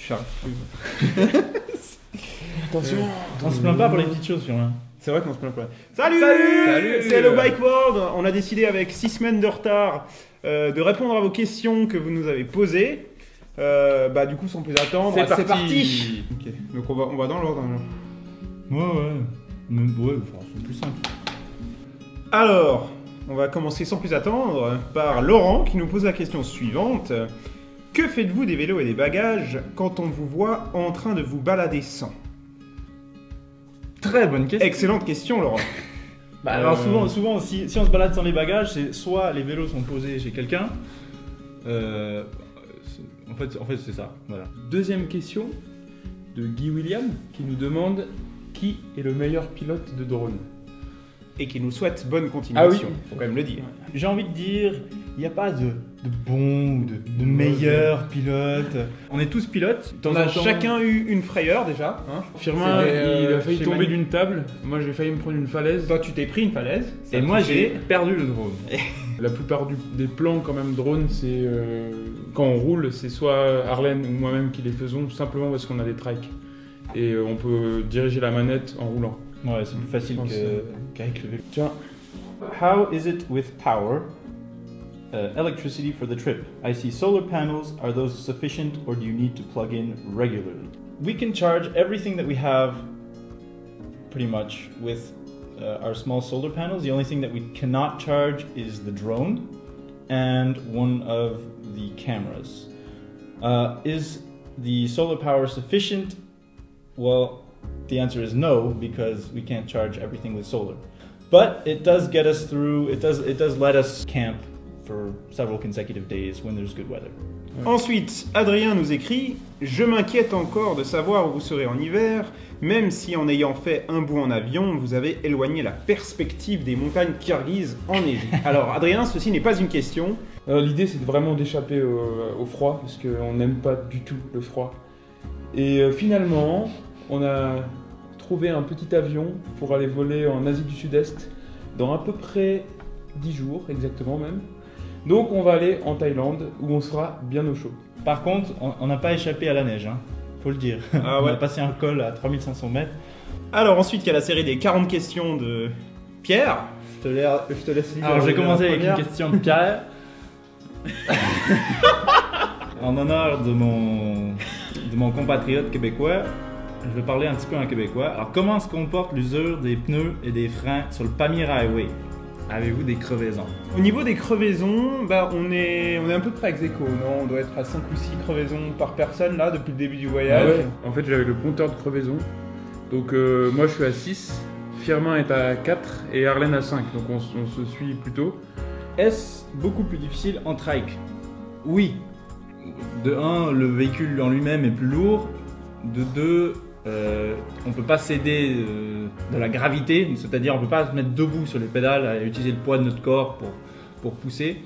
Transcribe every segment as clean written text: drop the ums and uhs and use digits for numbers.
toujours. Attention. On se plaint pas pour les petites choses, sur rien. C'est vrai qu'on se plaint pas. Salut, Salut. C'est Hello Bike World. On a décidé avec 6 semaines de retard de répondre à vos questions que vous nous avez posées. Du coup, sans plus attendre, C'est parti. Ok. Donc on va dans l'ordre. Hein. Ouais. Mais ouais, c'est plus simple. Alors, on va commencer sans plus attendre par Laurent qui nous pose la question suivante. Que faites-vous des vélos et des bagages quand on vous voit en train de vous balader sans? Très bonne question. Excellente question, Laurent. Alors souvent si on se balade sans les bagages, c'est soit les vélos sont posés chez quelqu'un. En fait c'est ça. Voilà. Deuxième question de Guy William qui nous demande qui est le meilleur pilote de drone. Et qui nous souhaite bonne continuation. Ah oui. Faut quand même le dire. J'ai envie de dire, il n'y a pas de bon ou de meilleur pilote. On est tous pilotes. De temps On a en temps- chacun eu une frayeur déjà. Hein. Firmin, il a failli chez tomber Manu. d'une table. Moi, j'ai failli me prendre une falaise. Toi, tu t'es pris une falaise. Ça Et a moi touché. j'ai perdu le drone. La plupart des plans quand même drone, c'est quand on roule, c'est soit Arlène ou moi-même qui les faisons, simplement parce qu'on a des trikes. Et on peut diriger la manette en roulant. Ouais, c'est plus facile pense, qu'avec le vélo. Tiens, How is it with power? Electricity for the trip. I see solar panels. Are those sufficient or do you need to plug in regularly? We can charge everything that we have pretty much with our small solar panels. The only thing that we cannot charge is the drone and one of the cameras. Is the solar power sufficient? Well, the answer is no, because we can't charge everything with solar. But it does get us through, it does let us camp for several consecutive days when there's good weather. Ensuite, Adrien nous écrit « Je m'inquiète encore de savoir où vous serez en hiver, même si en ayant fait un bout en avion, vous avez éloigné la perspective des montagnes kirghizes enneigées. » Alors Adrien, ceci n'est pas une question. l'idée c'est vraiment d'échapper au froid, parce qu'on n'aime pas du tout le froid. Et finalement, on a trouvé un petit avion pour aller voler en Asie du Sud-Est dans à peu près 10 jours, exactement même. Donc on va aller en Thaïlande où on sera bien au chaud. Par contre, on n'a pas échappé à la neige, hein, faut le dire. Ah On ouais. a passé un col à 3500 mètres. Alors ensuite, il y a la série des 40 questions de Pierre. Je te laisse lire. Alors je vais commencer la avec première. une question de Pierre. En honneur de mon compatriote québécois, je vais parler un petit peu en québécois. Alors comment se comporte l'usure des pneus et des freins sur le Pamir Highway? Avez-vous des crevaisons? Au niveau des crevaisons, on est un peu près ex aequo, non? On doit être à 5 ou 6 crevaisons par personne là depuis le début du voyage. En fait j'avais le compteur de crevaison. Donc moi je suis à 6, Firmin est à 4 et Arlène à 5. Donc on se suit plutôt. Est-ce beaucoup plus difficile en trike? Oui. De 1, le véhicule en lui-même est plus lourd. De 2, on peut pas céder de la gravité, c'est-à-dire on peut pas se mettre debout sur les pédales et utiliser le poids de notre corps pour pousser.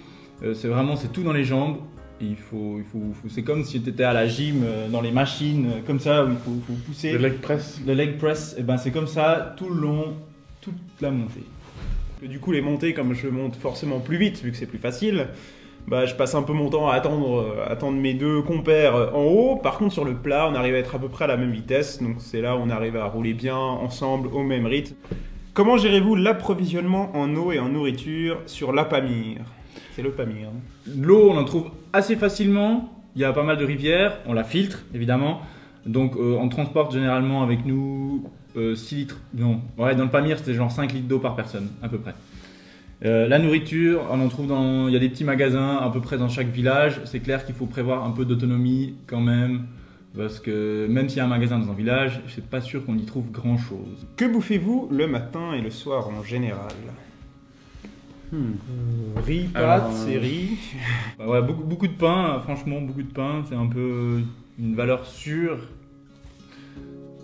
C'est tout dans les jambes. Et c'est comme si tu étais à la gym, dans les machines, comme ça, où il faut pousser. Le leg press. Le leg press, et ben c'est comme ça tout le long, toute la montée. Et du coup, les montées, comme je monte forcément plus vite, vu que c'est plus facile, je passe un peu mon temps à attendre mes deux compères en haut. Par contre, sur le plat, on arrive à être à peu près à la même vitesse. Donc c'est là où on arrive à rouler bien ensemble au même rythme. Comment gérez-vous l'approvisionnement en eau et en nourriture sur la Pamir? C'est le Pamir. Hein. L'eau, on en trouve assez facilement. Il y a pas mal de rivières. On la filtre, évidemment. Donc, on transporte généralement avec nous 6 litres. Non, ouais, dans le Pamir, c'était genre 5 litres d'eau par personne, à peu près. La nourriture, on en trouve il y a des petits magasins à peu près dans chaque village. C'est clair qu'il faut prévoir un peu d'autonomie quand même. Parce que même s'il y a un magasin dans un village, je suis pas sûr qu'on y trouve grand chose. Que bouffez-vous le matin et le soir en général? Riz, pâtes, Alors, c'est riz. Bah ouais, beaucoup de pain, franchement, beaucoup de pain. C'est un peu une valeur sûre.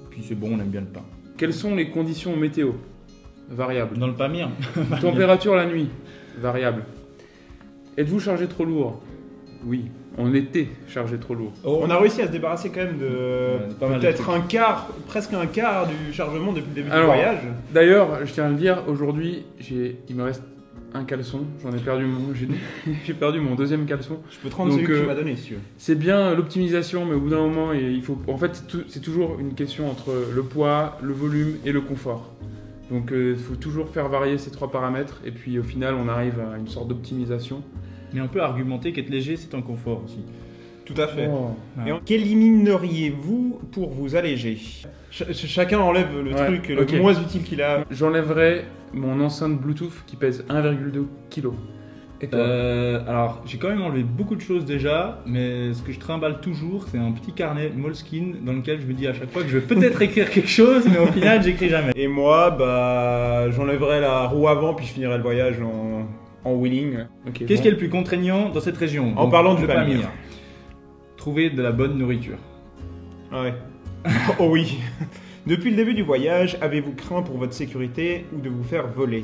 Puis c'est bon, on aime bien le pain. Quelles sont les conditions météo? Variables. Dans le Pamir, Température la nuit? Variable. Êtes-vous chargé trop lourd? Oui. On était chargé trop lourd. On a réussi à se débarrasser quand même de pas mal de peut-être trucs. presque un quart du chargement depuis le début Alors, du voyage. D'ailleurs, je tiens à le dire, aujourd'hui, il me reste un caleçon. J'en ai perdu j'ai perdu mon deuxième caleçon. Je peux te rendre celui que tu m'as donné, si tu veux. C'est bien l'optimisation, mais au bout d'un moment, il faut. En fait, c'est toujours une question entre le poids, le volume et le confort. Donc, il faut toujours faire varier ces 3 paramètres, et puis au final, on arrive à une sorte d'optimisation. Mais on peut argumenter qu'être léger, c'est un confort aussi. Tout à fait. Oh. Et qu'élimineriez-vous pour vous alléger? Chacun enlève le truc le moins utile qu'il a. J'enlèverais mon enceinte Bluetooth qui pèse 1,2 kg. Et toi? Alors, j'ai quand même enlevé beaucoup de choses déjà, mais ce que je trimballe toujours, c'est un petit carnet Moleskine dans lequel je me dis à chaque fois que je vais peut-être écrire quelque chose, mais au final, j'écris jamais. Et moi, bah, j'enlèverais la roue avant, puis je finirais le voyage en wheeling. Okay, Qu'est-ce qui est le plus contraignant dans cette région? En parlant du le Pamir. Trouver de la bonne nourriture. Ouais. Oh oui. Depuis le début du voyage, avez-vous craint pour votre sécurité ou de vous faire voler?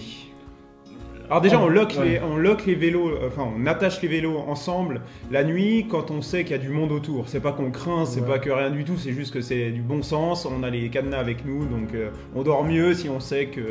Alors déjà, on lock les vélos, enfin on attache les vélos ensemble la nuit quand on sait qu'il y a du monde autour. C'est pas qu'on craint, c'est pas que rien du tout, c'est juste que c'est du bon sens. On a les cadenas avec nous, donc on dort mieux si on sait que...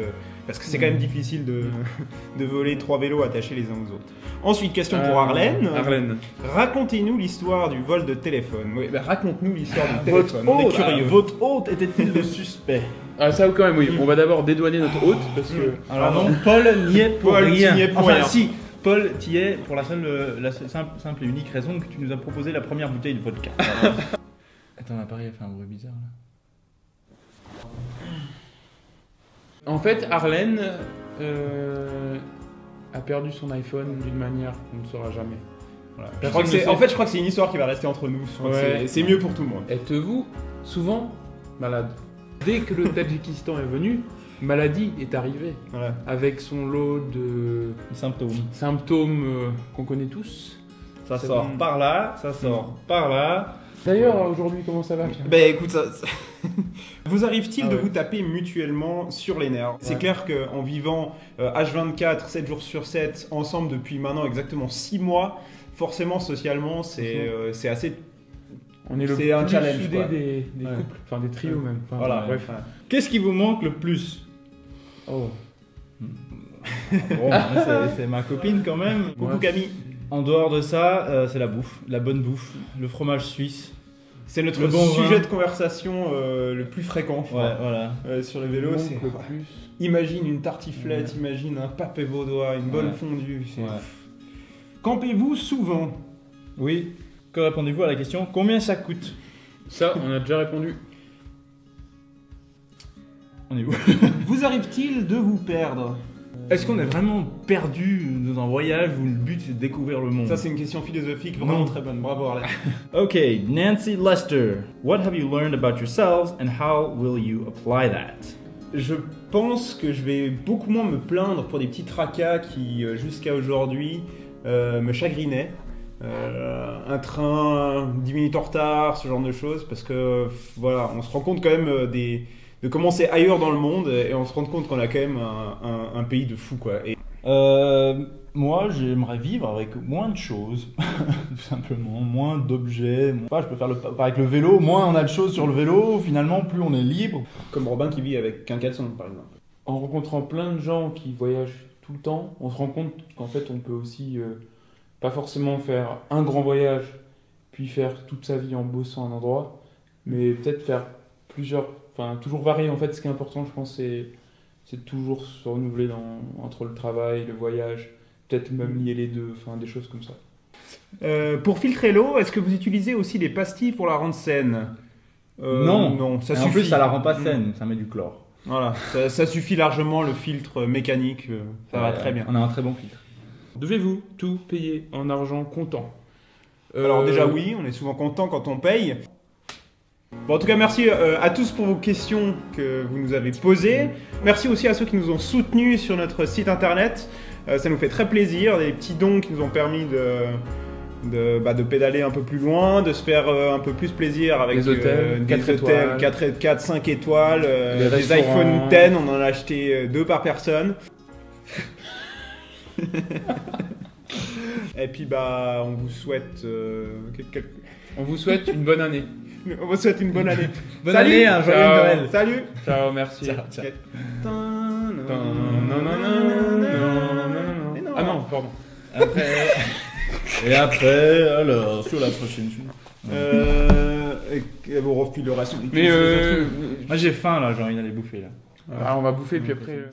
Parce que c'est quand même difficile de voler 3 vélos attachés les uns aux autres. Ensuite, question pour Arlène. Arlène. Racontez-nous l'histoire du vol de téléphone. Oui, bah, raconte-nous l'histoire du téléphone. On est curieux. Votre hôte était-il le suspect? Ah ça quand même oui, on va d'abord dédouaner notre hôte parce que... Alors non, Paul n'y est pour Paul, rien. t'y es pour Enfin rien. si, Paul t'y est pour la simple et unique raison que tu nous as proposé la première bouteille de vodka. Attends, l'appareil a fait un bruit bizarre là. En fait, Arlène a perdu son iPhone d'une manière qu'on ne saura jamais. Voilà. Personne ne sait. En fait, je crois que c'est une histoire qui va rester entre nous. Je crois que c'est mieux pour tout le monde. Êtes-vous souvent malade? Dès que le Tadjikistan est venu, maladie est arrivée. Voilà. Avec son lot de symptômes qu'on connaît tous. Ça C'est sort bon. par là, ça sort par là. D'ailleurs, aujourd'hui, comment ça va, Pierre? Ben écoute, ça... vous arrive-t-il Ah de ouais. vous taper mutuellement sur les nerfs? C'est clair qu'en vivant H24, 7 jours sur 7, ensemble depuis maintenant exactement 6 mois, forcément, socialement, c'est assez... On est le C'est un plus challenge, soudé quoi. des couples, enfin des trios même. Enfin, Voilà, bref. Enfin, Qu'est-ce qui vous manque le plus? Oh. Bon, c'est ma copine quand même. Coucou Ouais. Camille. En dehors de ça, c'est la bouffe, la bonne bouffe, le fromage suisse. C'est notre Le bon sujet vin. de conversation le plus fréquent, je crois. voilà. Sur les vélos, Manque c'est... le plus. Imagine une tartiflette, imagine un papé vaudois, une bonne Ouais. fondue. c'est- Ouais. Campez-vous souvent? Oui. Que répondez-vous à la question combien ça coûte? Ça, on a déjà répondu. On est où? Vous arrive-t-il de vous perdre? Est-ce qu'on est vraiment perdu dans un voyage où le but c'est de découvrir le monde? Ça, c'est une question philosophique vraiment Non. très bonne. Bravo Arlène. Okay, Nancy Lester. What have you learned about yourselves and how will you apply that? Je pense que je vais beaucoup moins me plaindre pour des petits tracas qui, jusqu'à aujourd'hui, me chagrinaient. Un train 10 minutes en retard, ce genre de choses, parce que voilà, on se rend compte quand même de comment c'est ailleurs dans le monde et on se rend compte qu'on a quand même un pays de fous, quoi. Et Moi, j'aimerais vivre avec moins de choses, tout simplement, moins d'objets. Je peux faire avec le vélo, moins on a de choses sur le vélo, finalement, plus on est libre. comme Robin qui vit avec qu'un caleçon, par exemple. En rencontrant plein de gens qui voyagent tout le temps, on se rend compte qu'en fait, on peut aussi pas forcément faire un grand voyage, puis faire toute sa vie en bossant à un endroit, mais peut-être faire plusieurs, enfin toujours varier. En fait, ce qui est important, je pense, c'est de toujours se renouveler entre le travail, le voyage, peut-être même lier les deux, enfin des choses comme ça. Pour filtrer l'eau, est-ce que vous utilisez aussi des pastilles pour la rendre saine? Non, ça Et suffit. en plus, ça la rend pas saine, ça met du chlore. Voilà, ça suffit largement, le filtre mécanique, ça va très bien. On a un très bon filtre. Devez-vous tout payer en argent comptant? Alors déjà oui, on est souvent content quand on paye. Bon, en tout cas, merci à tous pour vos questions que vous nous avez posées. Merci aussi à ceux qui nous ont soutenus sur notre site internet. Ça nous fait très plaisir, des petits dons qui nous ont permis de pédaler un peu plus loin, de se faire un peu plus plaisir avec Les hôtels, des 4 hôtels étoiles. 4, 5 étoiles, Les des restaurants. iPhone X, on en a acheté 2 par personne. Et puis bah on vous souhaite On vous souhaite une bonne année. on vous souhaite une bonne année. Bonne Salut. année, un joyeux Ciao. Noël. Salut. Ciao, merci. Ciao, ciao. Mais non. pardon. Et après, alors, sur la prochaine chose. Et vous refilera son. Mais Moi j'ai faim là, j'ai envie d'aller bouffer là. on va bouffer puis après.